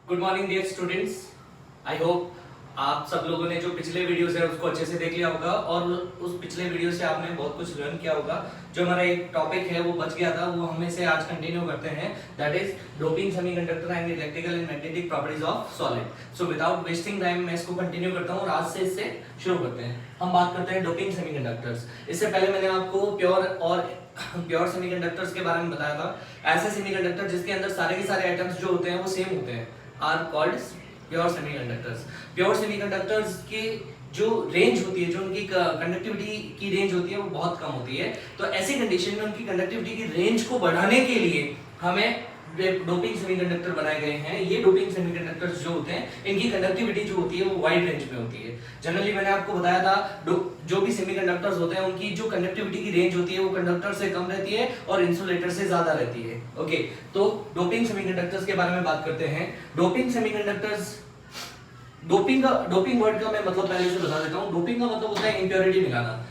Good morning dear students. I hope आप सब लोगों ने जो पिछले वीडियोस है उसको अच्छे से देख लिया होगा और उस पिछले वीडियो से आपने बहुत कुछ लर्न किया होगा। जो हमारा एक टॉपिक है वो बच गया था, वो हम इसे आज कंटिन्यू करते हैं, that is doping semiconductor and electrical and magnetic properties of solid. So without wasting time मैं इसको कंटिन्यू करता हूं और आज से इससे शुरू करते हैं। हम बात करते हैं डोपिंग सेमीकंडक्टर्स। इससे पहले मैंने आपको प्योर सेमीकंडक्टर्स के बारे में बताया था। ऐसे सेमीकंडक्टर जिसके अंदर सारे के सारे एटम्स जो होते हैं वो सेम होते हैं are called pure semiconductors. Pure semiconductors की जो रेंज होती है, जो उनकी कंडक्टिविटी की रेंज होती है वो बहुत कम होती है। तो ऐसी कंडीशन में उनकी कंडक्टिविटी की रेंज को बढ़ाने के लिए हमें डोपिंग सेमीकंडक्टर बनाए गए हैं। ये डोपिंग सेमीकंडक्टर्स जो होते हैं इनकी कंडक्टिविटी जो होती है वो वाइड रेंज में होती है। जनरली मैंने आपको बताया था जो भी सेमीकंडक्टर्स होते हैं उनकी जो कंडक्टिविटी की रेंज होती है वो कंडक्टर से कम रहती है और इंसुलेटर से ज्यादा रहती है। ओके, तो डोपिंग सेमीकंडक्टर्स के बारे में बात करते हैं। डोपिंग सेमीकंडक्टर्स, डोपिंग वर्ड का मैं मतलब पहले से बता देता हूं। डोपिंग का मतलब होता है इंप्योरिटी मिलाना।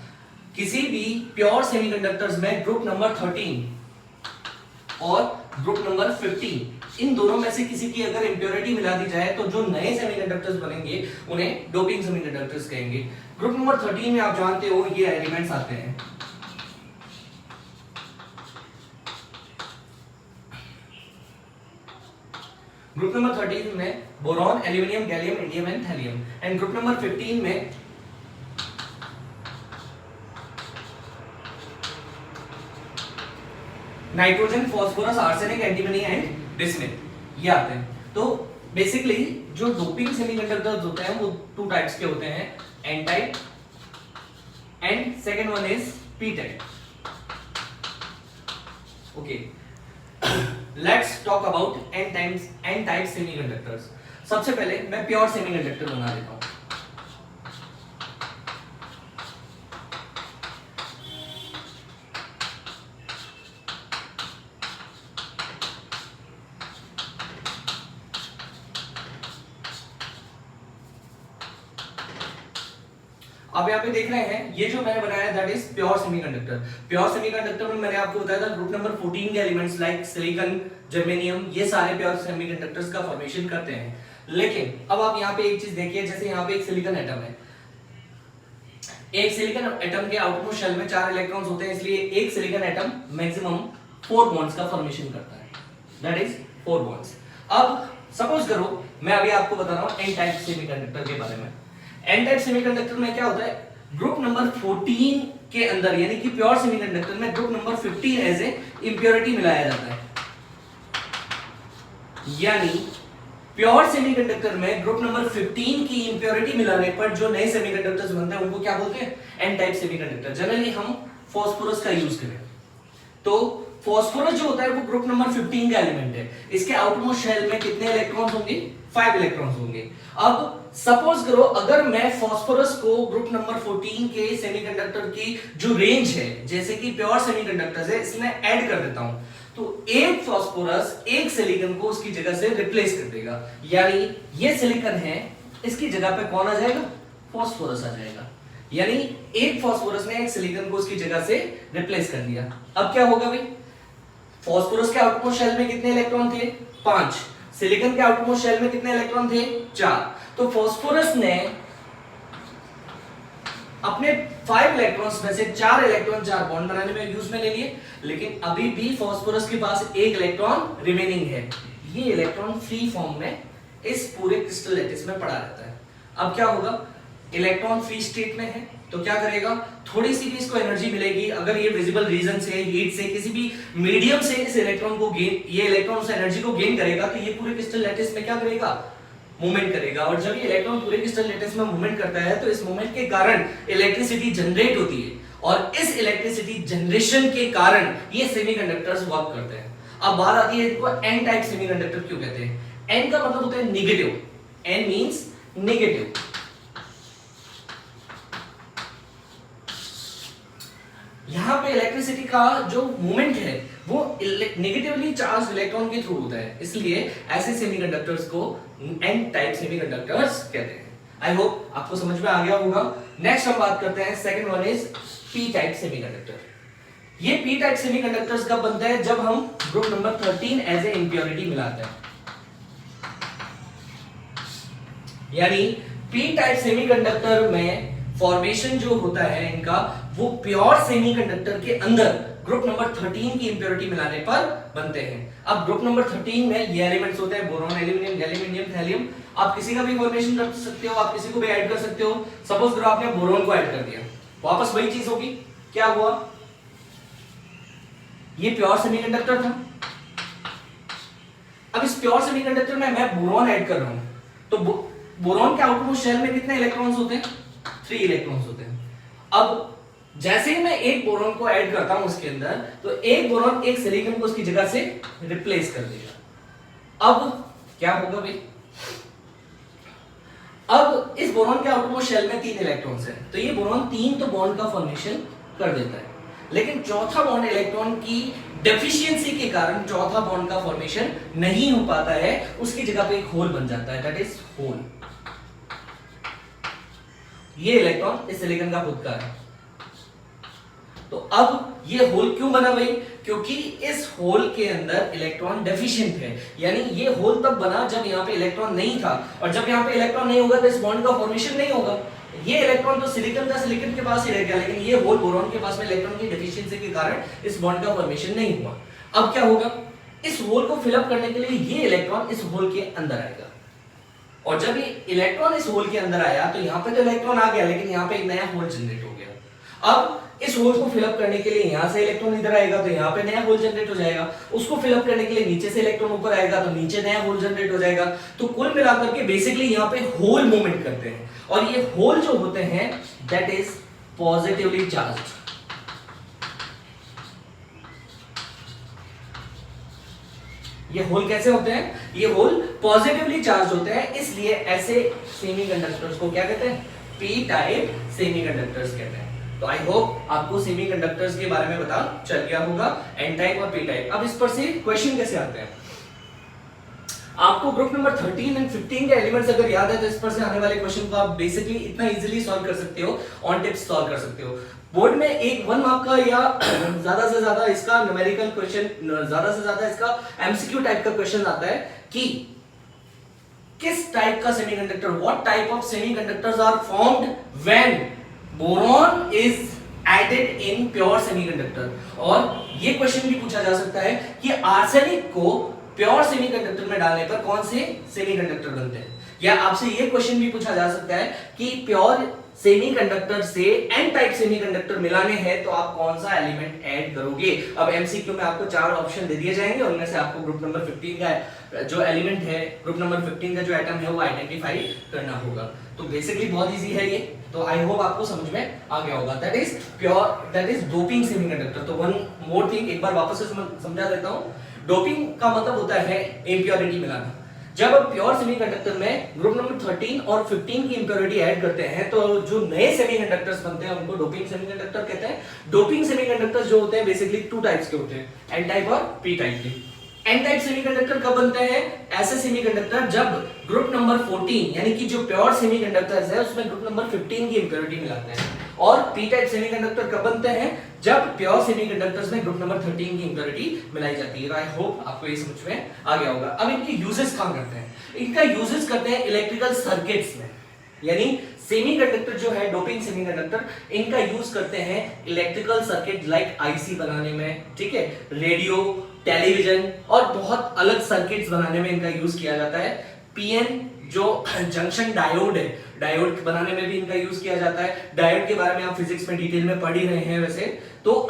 किसी भी प्योर सेमीकंडक्टर्स में ग्रुप नंबर 13 और ग्रुप नंबर 15 इन दोनों में से किसी की अगर इंप्योरिटी मिला दी जाए तो जो नए सेमीकंडक्टर्स बनेंगे उन्हें डोपिंग सेमीकंडक्टर्स कहेंगे। ग्रुप नंबर 13 में आप जानते हो ये एलिमेंट्स आते हैं। ग्रुप नंबर 13 में boron, aluminium, gallium, indium and thallium. And group number 15 में nitrogen, phosphorus, arsenic, antimony and bismuth ये आते हैं। तो बेसिकली जो डोपिंग सेमीकंडक्टर्स होते हैं वो टू टाइप्स के होते हैं, N type and second one is P type. Okay, let's talk about N type semiconductors. सबसे पहले मैं प्योर सेमीकंडक्टर बना देता हूं। अब यहाँ पे देख रहे हैं ये जो मैंने बनाया that is pure semiconductor. Pure semiconductor में मैंने आपको बताया था ग्रुप नंबर 14 के एलिमेंट्स लाइक सिलिकॉन, जर्मेनियम, ये सारे प्योर सेमीकंडक्टर्स का फॉर्मेशन करते हैं। लेकिन अब आप यहाँ पे एक चीज देखिए, जैसे यहाँ पे एक सिलिकॉन एटम है। एक सिलिकॉन एटम के आउटमोस्ट शेल में 4 इलेक्ट्रॉन्स होते हैं, इसलिए एक सिलिकॉन एटम मैक्सिमम 4 बॉन्ड्स का फॉर्मेशन करता है, दैट इज 4 बॉन्ड्स। अब सपोज करो मैं अभी आपको बता रहा हूं एन टाइप सेमीकंडक्टर के बारे में। एन टाइप सेमीकंडक्टर में क्या होता है, ग्रुप नंबर 14 के अंदर यानी कि प्योर सेमीकंडक्टर में group number 15 as a impurity मिलाया जाता है। यानी प्योर सेमीकंडक्टर में ग्रुप नंबर 15 की इंप्योरिटी मिलाने पर जो नए सेमीकंडक्टर्स बनते हैं उनको क्या बोलते हैं, एन टाइप सेमीकंडक्टर। जनरली हम फास्फोरस का यूज करें तो फास्फोरस जो होता है वो ग्रुप नंबर 15 का एलिमेंट है। इसके आउटमोस्ट शेल में कितने इलेक्ट्रॉन्स होंगे, 5 इलेक्ट्रॉन्स होंगे। अब सपोज करो अगर मैं फास्फोरस को ग्रुप नंबर 14 के सेमीकंडक्टर की जो रेंज है, जैसे कि प्योर सेमीकंडक्टर्स है, इसमें ऐड कर देता हूं तो एक फास्फोरस एक सिलिकॉन को उसकी जगह से रिप्लेस कर देगा। यानी ये सिलिकॉन है, इसकी जगह पे कौन आ जाएगा, फास्फोरस आ जाएगा। यानी एक फास्फोरस ने एक सिलिकॉन को उसकी जगह से रिप्लेस कर दिया। अब क्या होगा भाई, फास्फोरस के आउटमोस्ट शेल में कितने इलेक्ट्रॉन थे, 5। सिलिकॉन के आउटमोस्ट शेल में कितने इलेक्ट्रॉन थे, 4। तो फास्फोरस ने अपने 5 इलेक्ट्रॉन्स में से 4 इलेक्ट्रॉन 4 बॉन्ड बनाने में यूज में ले लिए, लेकिन अभी भी फास्फोरस के पास 1 इलेक्ट्रॉन रिमेनिंग है। ये इलेक्ट्रॉन फ्री फॉर्म में इस पूरे क्रिस्टल लैटिस में पड़ा रहता है। अब क्या होगा, इलेक्ट्रॉन फ्री स्टेट में है तो क्या करेगा, थोड़ी सी भी इसको एनर्जी मिलेगी, अगर ये विजिबल रीजन से, हीट से, किसी भी मीडियम से इस इलेक्ट्रॉन को गेन, ये इलेक्ट्रॉन उस एनर्जी को गेन करेगा तो ये पूरे क्रिस्टल लैटिस में क्या करेगा, मूवमेंट करेगा। और जब ये इलेक्ट्रॉन पूरे क्रिस्टल लैटिस में मूवमेंट करता है तो इस मूवमेंट के कारण इलेक्ट्रिसिटी जनरेट होती है और इस इलेक्ट्रिसिटी जनरेशन के कारण ये सेमीकंडक्टर्स वर्क करते हैं। अब बात आती है इनको एन टाइप सेमीकंडक्टर क्यों कहते हैं। एन का मतलब होता है नेगेटिव, एन मींस नेगेटिव। यहां पे इलेक्ट्रिसिटी का जो मूवमेंट है वो नेगेटिवली चार्ज इलेक्ट्रॉन के थ्रू होता है, इसलिए ऐसे सेमीकंडक्टर्स को एन टाइप सेमीकंडक्टर्स कहते हैं। आई होप आपको समझ में आ गया होगा। नेक्स्ट हम बात करते हैं, second one is P type semiconductor. ये पी टाइप सेमीकंडक्टर्स कब बनता है, जब हम group number 13 as a impurity मिलाते हैं। यानी पी टाइप सेमीकंडक्टर में फॉर्मेशन जो होता है इनका, वो प्योर सेमीकंडक्टर के अंदर ग्रुप नंबर 13 की इंप्योरिटी मिलाने पर बनते हैं। अब ग्रुप नंबर 13 में ये एलिमेंट्स होते हैं बोरॉन, एल्यूमिनियम, गैलियम, थैलियम। आप किसी का भी फॉर्मेशन कर सकते हो, आप किसी को भी ऐड कर सकते हो। सपोज करो आपने बोरॉन को ऐड कर दिया, वापस वही चीज होगी। क्या हुआ, ये प्योर सेमीकंडक्टर था, अब इस प्योर सेमीकंडक्टर में मैं बोरॉन ऐड कर रहा हूं, तो बोरॉन के आउटरमोस्ट शेल में कितने इलेक्ट्रॉन्स होते हैं? 3 इलेक्ट्रॉन्स होते हैं। अब जैसे ही मैं एक बोरॉन को ऐड करता हूं उसके अंदर, तो एक बोरॉन एक सिलिकॉन को उसकी जगह से रिप्लेस कर देगा। अब क्या होगा भाई, अब इस बोरॉन के आउटरमोस्ट शेल में 3 इलेक्ट्रॉन्स हैं, तो ये बोरॉन 3 तो बॉन्ड का फॉर्मेशन कर देता है, लेकिन चौथा बॉन्ड इलेक्ट्रॉन की डेफिशिएंसी के कारण चौथा बॉन्ड का फॉर्मेशन नहीं हो पाता है, उसकी जगह पे एक होल बन जाता है, दैट इज होल। ये इलेक्ट्रॉन इस सिलिकॉन का खुद का है। तो अब ये होल क्यों बना भाई? क्योंकि इस होल के अंदर इलेक्ट्रॉन डेफिशिएंट है, यानी ये होल तब बना जब यहां पे इलेक्ट्रॉन नहीं था, और जब यहां पे इलेक्ट्रॉन नहीं होगा तो इस बॉन्ड का फॉर्मेशन नहीं होगा। ये इलेक्ट्रॉन तो सिलिकॉन का सिलिकॉन के पास ही रह गया, लेकिन ये होल बोरॉन के पास में इलेक्ट्रॉन की डेफिशिएंसी के कारण इस बॉन्ड का फॉर्मेशन नहीं हुआ। अब क्या होगा, इस होल को फिल अप करने के लिए ये इलेक्ट्रॉन इस होल के अंदर आएगा, और जब ये इलेक्ट्रॉन इस होल के अंदर आया तो यहां पे तो इलेक्ट्रॉन आ गया, लेकिन यहां पे एक नया होल जनरेट हो गया। अब इस होल को फिल अप करने के लिए यहां से इलेक्ट्रॉन इधर आएगा तो यहां पे नया होल जनरेट हो जाएगा, उसको फिल अप करने के लिए नीचे से इलेक्ट्रॉन ऊपर आएगा तो नीचे नया होल जनरेट हो जाएगा। तो कुल मिलाकर के बेसिकली यहां पे होल मूवमेंट करते हैं, और ये होल जो होते हैं दैट इज पॉजिटिवली चार्ज्ड। ये होल कैसे होते हैं? ये होल पॉजिटिवली चार्ज होते हैं, इसलिए ऐसे सेमीकंडक्टर्स को क्या कहते हैं? पी टाइप सेमीकंडक्टर्स कहते हैं। तो आई होप आपको सेमीकंडक्टर्स के बारे में पता चल गया होगा, एन टाइप और पी टाइप। अब इस पर से क्वेश्चन कैसे आते हैं? आपको ग्रुप नंबर 13 एंड 15 के एलिमेंट्स अगर याद है तो इस पर से आने वाले क्वेश्चन को आप बेसिकली इतना इजीली सॉल्व कर सकते हो, ऑन टिप्स सॉल्व कर सकते हो। बोर्ड में एक 1 मार्क का या ज्यादा से ज्यादा इसका न्यूमेरिकल क्वेश्चन, ज्यादा से ज्यादा इसका एमसीक्यू टाइप का क्वेश्चन आता है कि किस टाइप का semiconductor, what type of semiconductors are formed when boron is added in pure semiconductor. और ये क्वेश्चन भी पूछा जा सकता है कि आर्सेनिक को प्योर सेमीकंडक्टर में डालने पर कौन से सेमीकंडक्टर बनते हैं, या आपसे ये क्वेश्चन भी पूछा जा सकता है कि प्योर सेमीकंडक्टर से एन टाइप सेमीकंडक्टर मिलाने हैं तो आप कौन सा एलिमेंट ऐड करोगे। अब एमसीक्यू में आपको 4 ऑप्शन दे दिए जाएंगे, उनमें से आपको ग्रुप नंबर 15 का जो एलिमेंट है, ग्रुप नंबर 15 का जो एटम है वो आइडेंटिफाई करना होगा। तो बेसिकली बहुत इजी है ये, तो आई होप आपको समझ में आ गया होगा। That is pure, that is doping semiconductor. तो वन मोर थिंग एक बार वापस से समझा देता हूं। डोपिंग का मतलब होता है इम्प्योरिटी मिलाना। जब आप प्योर सेमीकंडक्टर में ग्रुप नंबर 13 और 15 की इंप्योरिटी ऐड करते हैं तो जो नए सेमीकंडक्टर्स बनते हैं उनको डोपिंग सेमीकंडक्टर कहते हैं। डोपिंग सेमीकंडक्टर्स जो होते हैं बेसिकली 2 टाइप्स के होते हैं, एन टाइप और पी टाइप के। एन टाइप सेमीकंडक्टर कब बनते हैं? ऐसे सेमीकंडक्टर जब ग्रुप नंबर 14 यानी कि जो प्योर सेमीकंडक्टर्स है उसमें ग्रुप नंबर 15 की इंप्योरिटी मिलाते हैं। और पी टाइप सेमीकंडक्टर कब बनते हैं? जब प्योर सेमीकंडक्टर्स में ग्रुप नंबर 13 की इंप्योरिटी मिलाई जाती है। आई होप आपको ये समझ में आ गया होगा। अब इनके यूजेस कहां करते हैं? इनका यूजेस करते हैं इलेक्ट्रिकल सर्किट्स में, यानी सेमीकंडक्टर जो है डोपिंग सेमीकंडक्टर, इनका यूज करते हैं इलेक्ट्रिकल सर्किट लाइक आईसी बनाने में, ठीक है, रेडियो, टेलीविजन और बहुत अलग सर्किट्स बनाने में इनका यूज किया जाता है। पीएन जो जंक्शन डायोड है, डायोड बनाने में भी इनका यूज किया जाता है। डायोड के बारे में आप फिजिक्स में डिटेल में पढ़ ही रहे हैं वैसे तो।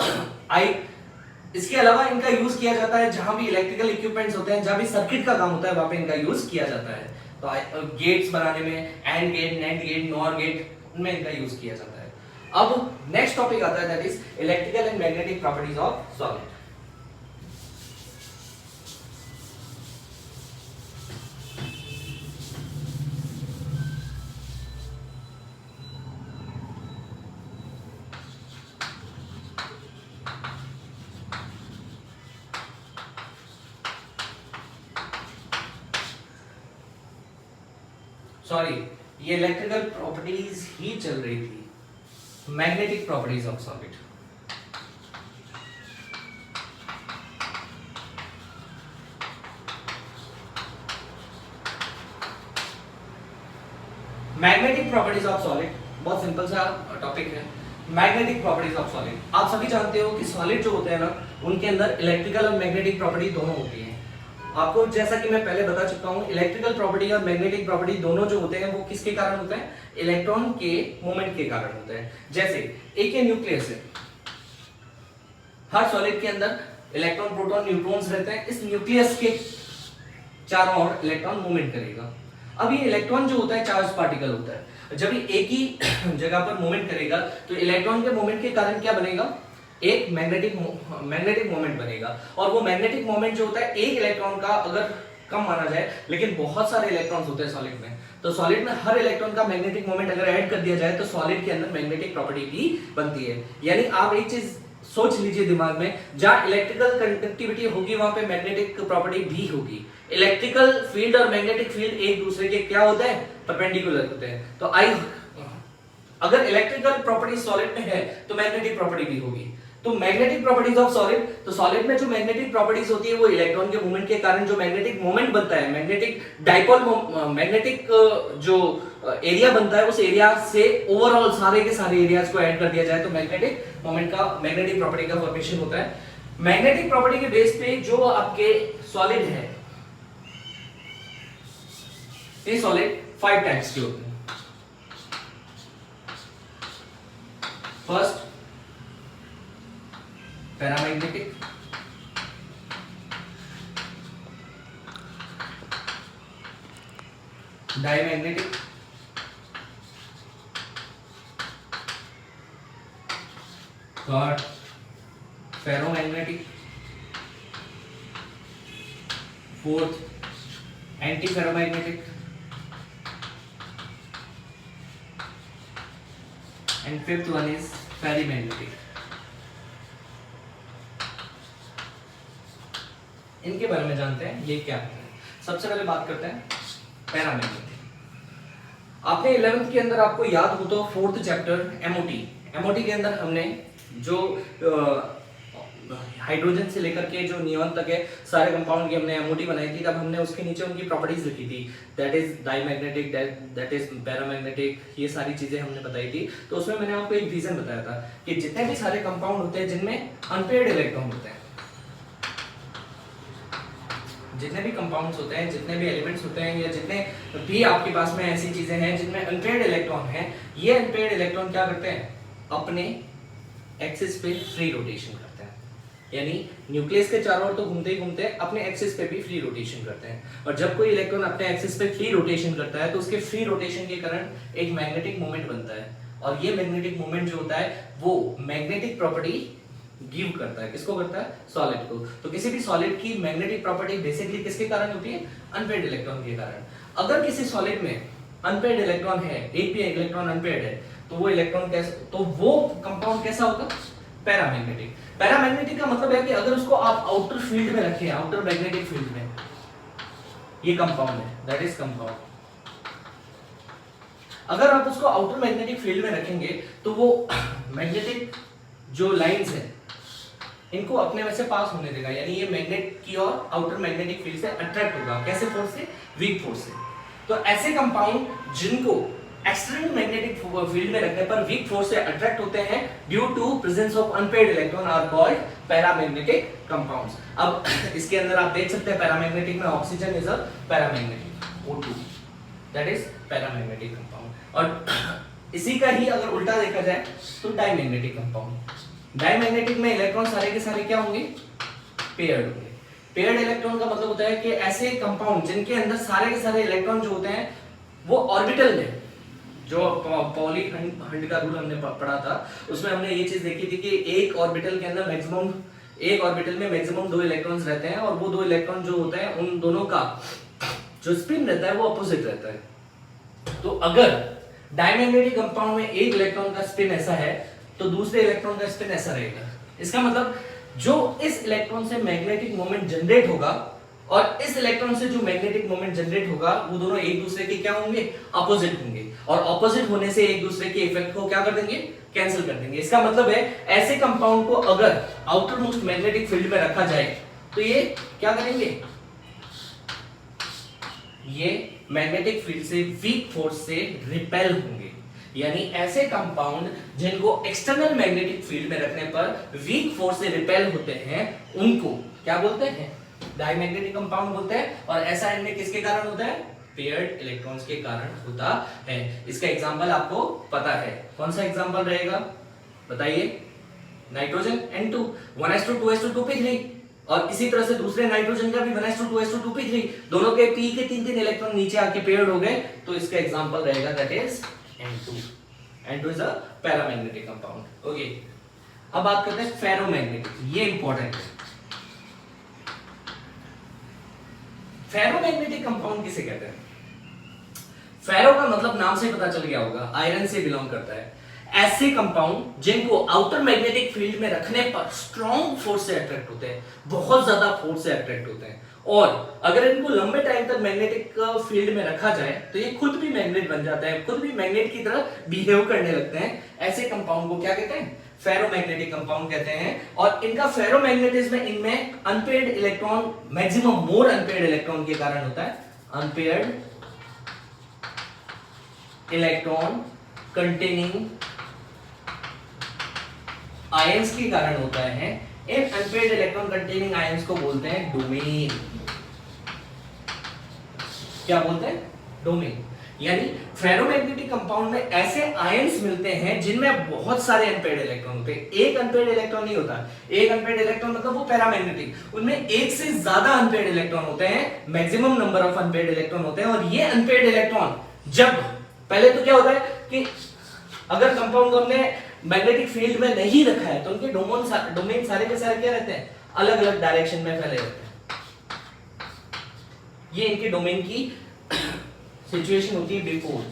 इसके अलावा इनका यूज किया जाता है जहां भी इलेक्ट्रिकल इक्विपमेंट्स होते हैं, जहां भी सर्किट का काम होता है वहां पे इनका यूज किया जाता है। तो गेट्स बनाने में, AND gate, NAND gate, NOR gate, उनमें इनका यूज किया जाता है। अब नेक्स्ट टॉपिक आता है that is electrical and magnetic properties of solid. Sorry, ये इलेक्ट्रिकल प्रॉपर्टीज ही चल रही थी, magnetic properties of solid. Magnetic properties of solid, बहुत सिंपल सा टॉपिक है। मैग्नेटिक प्रॉपर्टीज ऑफ सॉलिड, आप सभी जानते हो कि सॉलिड जो होते हैं ना, उनके अंदर इलेक्ट्रिकल और मैग्नेटिक प्रॉपर्टी दोनों होती है। आपको जैसा कि मैं पहले बता चुका हूं, इलेक्ट्रिकल प्रॉपर्टी और मैग्नेटिक प्रॉपर्टी दोनों जो होते हैं वो किसके कारण होते हैं? इलेक्ट्रॉन के मूवमेंट के कारण होते हैं। जैसे एक ये न्यूक्लियस है, हर सॉलिड के अंदर इलेक्ट्रॉन, प्रोटॉन, न्यूट्रॉन्स रहते हैं। इस न्यूक्लियस के चारों ओर इलेक्ट्रॉन मूवमेंट करेगा। अब ये इलेक्ट्रॉन जो होता है चार्ज पार्टिकल होता है, जब ये एक ही जगह पर मूवमेंट करेगा तो इलेक्ट्रॉन के मूवमेंट के कारण क्या बनेगा? एक मैग्नेटिक मोमेंट बनेगा। और वो मैग्नेटिक मोमेंट जो होता है, एक इलेक्ट्रॉन का अगर कम माना जाए, लेकिन बहुत सारे इलेक्ट्रॉन्स होते हैं सॉलिड में, तो सॉलिड में हर इलेक्ट्रॉन का मैग्नेटिक मोमेंट अगर ऐड कर दिया जाए तो सॉलिड के अंदर मैग्नेटिक प्रॉपर्टी भी बनती है। यानी आप एक चीज सोच लीजिए दिमाग में, जहां इलेक्ट्रिकल कंडक्टिविटी होगी वहां पे मैग्नेटिक प्रॉपर्टी भी होगी। इलेक्ट्रिकल फील्ड और मैग्नेटिक फील्ड एक दूसरे के क्या होते हैं? परपेंडिकुलर होते हैं। तो अगर इलेक्ट्रिकल प्रॉपर्टी सॉलिड में है तो मैग्नेटिक प्रॉपर्टी भी होगी। तो मैग्नेटिक प्रॉपर्टीज ऑफ सॉलिड, तो सॉलिड में जो मैग्नेटिक प्रॉपर्टीज होती है वो इलेक्ट्रॉन के मूवमेंट के कारण जो मैग्नेटिक मोमेंट बनता है, मैग्नेटिक डाइपोल, मैग्नेटिक जो एरिया बनता है, उस एरिया से ओवरऑल सारे के सारे एरियाज को ऐड कर दिया जाए तो मैग्नेटिक मोमेंट का, मैग्नेटिक प्रॉपर्टी का फॉर्मेशन होता है। मैग्नेटिक प्रॉपर्टी के बेस पे जो आपके सॉलिड है, ये सॉलिड 5 टाइप्स के होते हैं। First, paramagnetic, diamagnetic, third ferromagnetic, fourth anti ferromagnetic, and fifth one is ferrimagnetic. इनके बारे में जानते हैं ये क्या है। सबसे पहले बात करते हैं पैरामैग्नेटिक। आपने 11th के अंदर, आपको याद हो तो 4th चैप्टर एमओटी के अंदर हमने जो हाइड्रोजन से लेकर के जो नियॉन तक है सारे कंपाउंड की हमने एमओटी बनाई थी। तब हमने उसके नीचे उनकी प्रॉपर्टीज लिखी थी, that is diamagnetic, that is paramagnetic, ये सारी चीजें हमने बताई थी। तो उसमें मैंने आपको एक रीजन बताया था कि जितने भी सारे कंपाउंड होते हैं जिनमें अनपेयर्ड इलेक्ट्रॉन होते हैं, जितने भी कंपाउंड्स होते हैं, जितने भी एलिमेंट्स होते हैं, या जितने भी आपके पास में ऐसी चीजें हैं जिनमें अनपेयर्ड इलेक्ट्रॉन है, ये अनपेयर्ड इलेक्ट्रॉन क्या करते हैं? अपने एक्सिस पे फ्री रोटेशन करते हैं। यानी न्यूक्लियस के चारों ओर तो घूमते ही घूमते अपने एक्सिस पे भी फ्री रोटेशन करते हैं। और जब कोई इलेक्ट्रॉन अपने एक्सिस पे फ्री रोटेशन करता है तो उसके फ्री रोटेशन के कारण एक मैग्नेटिक मोमेंट बनता है। और ये मैग्नेटिक मोमेंट जो होता है वो मैग्नेटिक प्रॉपर्टी गिव करता है। किसको करता है? सॉलिड को। तो किसी भी सॉलिड की मैग्नेटिक प्रॉपर्टी बेसिकली किसके कारण होती है? अनपेयर्ड इलेक्ट्रॉन के कारण। अगर किसी सॉलिड में अनपेयर्ड इलेक्ट्रॉन है, एक भी इलेक्ट्रॉन अनपेयर्ड है, तो वो इलेक्ट्रॉन कैसे, तो वो कंपाउंड कैसा होगा? पैरामैग्नेटिक। पैरामैग्नेटिक का मतलब है कि अगर उसको आप आउटर फील्ड में रखें, आउटर मैग्नेटिक फील्ड में, ये कंपाउंड है, दैट इज कंपाउंड। अगर आप उसको आउटर मैग्नेटिक फील्ड में रखेंगे तो वो मैग्नेटिक जो लाइंस है इनको अपने में से पास होने देगा। यानी ये मैग्नेट की और आउटर मैग्नेटिक फील्ड से अट्रैक्ट होगा। कैसे फोर्स से? वीक फोर्स से। तो ऐसे कंपाउंड जिनको एक्सटर्नल मैग्नेटिक फील्ड में रखने पर वीक फोर्स से अट्रैक्ट होते हैं due to presence of unpaired electron are called paramagnetic compounds. अब इसके अंदर आप देख सकते हैं पैरामैग्नेटिक में oxygen is a paramagnetic, O2, that is paramagnetic compound. और इसी का ही अगर उल्टा देखा जाए तो डायमैग्नेटिक कंपाउंड। डायमैग्नेटिक में इलेक्ट्रॉन सारे के सारे क्या होंगे? पेयर्ड होंगे। पेयर्ड इलेक्ट्रॉन का मतलब होता है कि ऐसे कंपाउंड जिनके अंदर सारे के सारे इलेक्ट्रॉन जो होते हैं वो ऑर्बिटल में, जो पॉली हंड का रूल हमने पढ़ा था उसमें हमने ये चीज देखी थी कि एक ऑर्बिटल के अंदर मैक्सिमम, एक ऑर्बिटल में मैक्सिमम 2 इलेक्ट्रॉन्स रहते हैं और वो 2 इलेक्ट्रॉन जो होते हैं उन दोनों का जो स्पिन रहता है वो अपोजिट रहता है। तो अगर डायमैग्नेटिक कंपाउंड में एक इलेक्ट्रॉन का स्पिन ऐसा है तो दूसरे इलेक्ट्रॉन का स्पिन ऐसा रहेगा। इसका मतलब जो इस इलेक्ट्रॉन से मैग्नेटिक मोमेंट जनरेट होगा और इस इलेक्ट्रॉन से जो मैग्नेटिक मोमेंट जनरेट होगा वो दोनों एक दूसरे के क्या होंगे? अपोजिट होंगे। और अपोजिट होने से एक दूसरे के इफेक्ट को क्या कर देंगे? कैंसिल कर देंगे। इसका मतलब है ऐसे कंपाउंड को अगर आउटर मोस्ट मैग्नेटिक फील्ड में रखा जाए तो ये क्या करेंगे? ये मैग्नेटिक फील्ड से वीक फोर्स से रिपेल होंगे। यानी ऐसे कंपाउंड जिनको एक्सटर्नल मैग्नेटिक फील्ड में रखने पर वीक फोर्स से रिपेल होते हैं उनको क्या बोलते हैं? डायमैग्नेटिक कंपाउंड बोलते हैं। और ऐसा इनमें किसके कारण होता है? पेयर्ड इलेक्ट्रॉन्स के कारण होता है। इसका एग्जांपल आपको पता है, कौन सा एग्जांपल रहेगा बताइए? Nitrogen N2 1s2 2s2 2p3, और इसी तरह से दूसरे नाइट्रोजन का भी 1s2 2s2 2p3, दोनों के p के 3 इलेक्ट्रॉन नीचे आके पेयर्ड हो गए, तो इसका एग्जांपल रहेगा that is N2। N2 is a paramagnetic compound. Okay, अब बात करते हैं फेरोमैग्नेटिक, ये इंपॉर्टेंट है। फेरोमैग्नेटिक कंपाउंड किसे कहते हैं? फेरो का मतलब नाम से पता चल गया होगा, आयरन से बिलोंग करता है। ऐसे कंपाउंड जिनको आउटर मैग्नेटिक फील्ड में रखने पर स्ट्रॉन्ग फोर्स से अट्रैक्ट होते हैं, बहुत ज्यादा फोर्स से अट्रैक्ट होते हैं, और अगर इनको लंबे टाइम तक मैग्नेटिक फील्ड में रखा जाए तो ये खुद भी मैग्नेट बन जाता है, खुद भी मैग्नेट की तरह बिहेव करने लगते हैं। ऐसे कंपाउंड को क्या कहते हैं? फेरोमैग्नेटिक कंपाउंड कहते हैं। और इनका फेरोमैग्नेटिज्म इनमें अनपेयर्ड इलेक्ट्रॉन, मैक्सिमम मोर अनपेयर्ड इलेक्ट्रॉन के कारण होता है। अनपेयर्ड इलेक्ट्रॉन कंटेनिंग आयंस के कारण होता है। इन अनपेयर्ड इलेक्ट्रॉन कंटेनिंग आयंस को बोलते हैं डोमेन। क्या बोलते हैं? डोमेन। यानी फेरोमैग्नेटिक कंपाउंड में ऐसे आयंस मिलते हैं जिनमें बहुत सारे अनपेयर्ड इलेक्ट्रॉन होते हैं। एक अनपेयर्ड इलेक्ट्रॉन नहीं होता, एक अनपेयर्ड इलेक्ट्रॉन मतलब वो पैरामैग्नेटिक, उनमें एक से ज्यादा अनपेयर्ड इलेक्ट्रॉन होते हैं, maximum number of unpaired electron होते हैं। और ये अनपेयर्ड इलेक्ट्रॉन जब पहले तो क्या होता है कि अगर कंपाउंड को हमने मैग्नेटिक फील्ड में नहीं रखा है तो उनके डोमेन सारे के सारे क्या रहते हैं? अलग अलग डायरेक्शन में फैले रहते हैं। ये इनके डोमेन की सिचुएशन होती है बिफोर।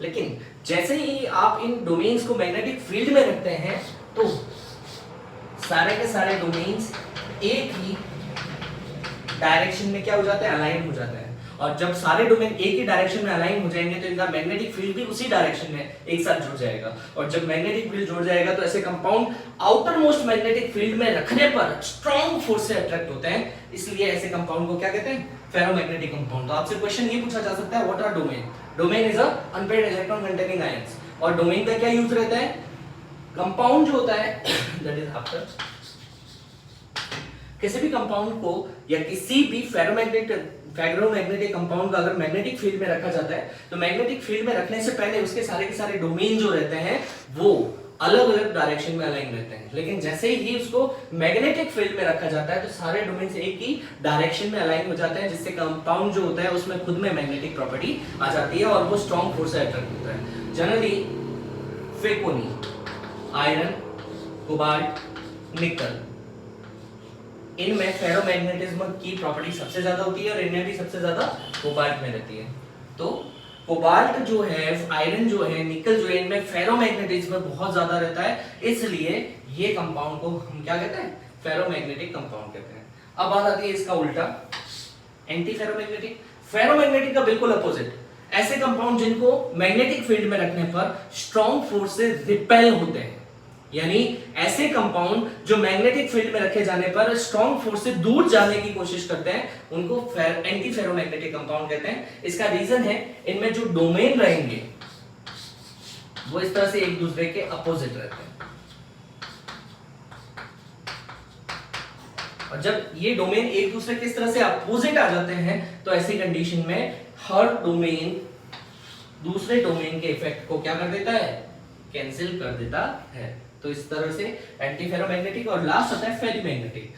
लेकिन जैसे ही आप इन डोमेन्स को मैग्नेटिक फील्ड में रखते हैं तो सारे के सारे डोमेन्स एक ही डायरेक्शन में क्या हो जाते हैं? अलाइन हो जाते हैं। और जब सारे डोमेन एक ही डायरेक्शन में अलाइन हो जाएंगे तो इनका मैग्नेटिक फील्ड भी उसी डायरेक्शन में एक साथ जुड़ जाएगा। और जब मैग्नेटिक फील्ड जुड़ जाएगा तो ऐसे compound outer most magnetic field में रखने पर स्ट्रॉन्ग फोर्स से अट्रैक्ट होते हैं। इसलिए ऐसे कंपाउंड को क्या कहते हैं? Ferromagnetic compound. तो आपसे क्वेश्चन ये पूछा जा सकता है, what are domain? Domain is a unpaired electron containing ions. और डोमेन का क्या यूज रहता है? कंपाउंड जो होता है दैट इज आफ्टर किसी भी कंपाउंड को या किसी भी फेरोमैग्नेटिक कंपाउंड का अगर मैग्नेटिक फील्ड में रखा जाता है तो मैग्नेटिक फील्ड में रखने से पहले उसके सारे के सारे डोमेन जो रहते हैं वो अलग अलग डायरेक्शन में अलाइन रहते हैं। लेकिन जैसे ही उसको मैग्नेटिक फील्ड में रखा जाता है तो सारे डोमेन से एक ही डायरेक्शन में अलाइन हो जाते हैं, जिससे कंपाउंड जो होता है उसमें खुद में मैग्नेटिक प्रॉपर्टी आ जाती है और वो स्ट्रॉन्ग फोर्स से अट्रैक्ट होता है। जनरली फेकोनी, आयरन, कोबाल्ट, निकल, इनमें फेरोमैग्नेटिज्म की प्रॉपर्टी सबसे ज्यादा होती है और इनमें भी सबसे ज्यादा कोबाल्ट में रहती है। तो कोबाल्ट जो है, आयरन जो है, निकल जो है, इनमें फेरोमैग्नेटिज्म बहुत ज्यादा रहता है, इसलिए ये कंपाउंड को हम क्या कहते हैं? फेरोमैग्नेटिक कंपाउंड कहते हैं। अब बात आती है इसका उल्टा, एंटी फेरोमैग्नेटिक। फेरोमैग्नेटिक का बिल्कुल अपोजिट, ऐसे कंपाउंड जिनको मैग्नेटिक फील्ड में रखने पर स्ट्रॉन्ग फोर्स से रिपेल होते हैं। यानी ऐसे कंपाउंड जो मैग्नेटिक फील्ड में रखे जाने पर स्ट्रॉन्ग फोर्स से दूर जाने की कोशिश करते हैं उनको एंटी फेरोमैग्नेटिक कंपाउंड कहते हैं। इसका रीजन है इनमें जो डोमेन रहेंगे वो इस तरह से एक दूसरे के अपोजिट रहते हैं। और जब ये डोमेन एक दूसरे के इस तरह से अपोजिट आ जाते हैं तो ऐसी कंडीशन में हर डोमेन दूसरे डोमेन के इफेक्ट को क्या कर देता है? कैंसिल कर देता है। तो इस तरह से एंटी फेरोमैग्नेटिक। और लास्ट आता है फेरीमैग्नेटिक।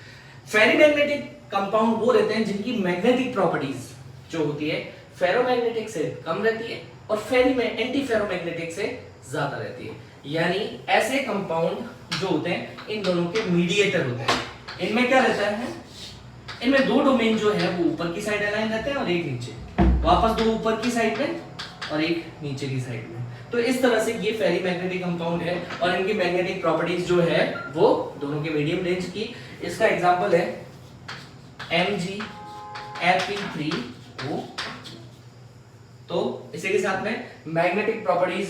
फेरीमैग्नेटिक कंपाउंड वो रहते हैं जिनकी मैग्नेटिक प्रॉपर्टीज जो होती है फेरोमैग्नेटिक से कम रहती है और एंटी फेरोमैग्नेटिक से ज्यादा रहती है। यानी ऐसे कंपाउंड जो होते हैं इन दोनों के मीडिएटर होते हैं। इनमें क्या रहता है? इनमें दो डोमेन जो है वो ऊपर की साइड अलाइन रहते हैं और एक नीचे, वापस दो ऊपर की साइड में और एक नीचे की साइड में। तो इस तरह से ये फेरीमैग्नेटिक कंपाउंड है और इनकी मैग्नेटिक प्रॉपर्टीज जो है वो दोनों के मीडियम रेंज की। इसका एग्जांपल है Mg(Fe3O). तो इसी के साथ में मैग्नेटिक प्रॉपर्टीज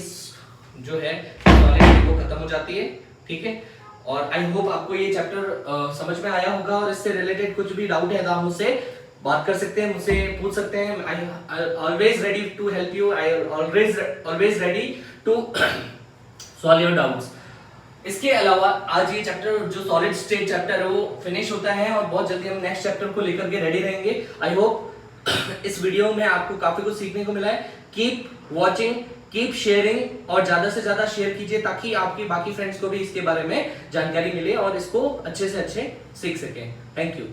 जो है वो खत्म हो जाती है। ठीक है, और आई होप आपको ये चैप्टर समझ में आया होगा और इससे रिलेटेड कुछ भी डाउट है तो आप मुझसे बात कर सकते हैं, मुझसे पूछ सकते हैं। I always ready to help you, I always ready to solve your doubts. इसके अलावा आज ये चैप्टर जो सॉलिड स्टेट चैप्टर है वो फिनिश होता है और बहुत जल्दी हम नेक्स्ट चैप्टर को लेकर के रेडी रहेंगे। आई होप इस वीडियो में आपको काफी कुछ सीखने को मिला है। कीप वॉचिंग, कीप शेयरिंग और ज्यादा से ज्यादा शेयर कीजिए ताकि आपकी बाकी फ्रेंड्स को भी इसके बारे में जानकारी मिले और इसको अच्छे से अच्छे सीख सकें। Thank you.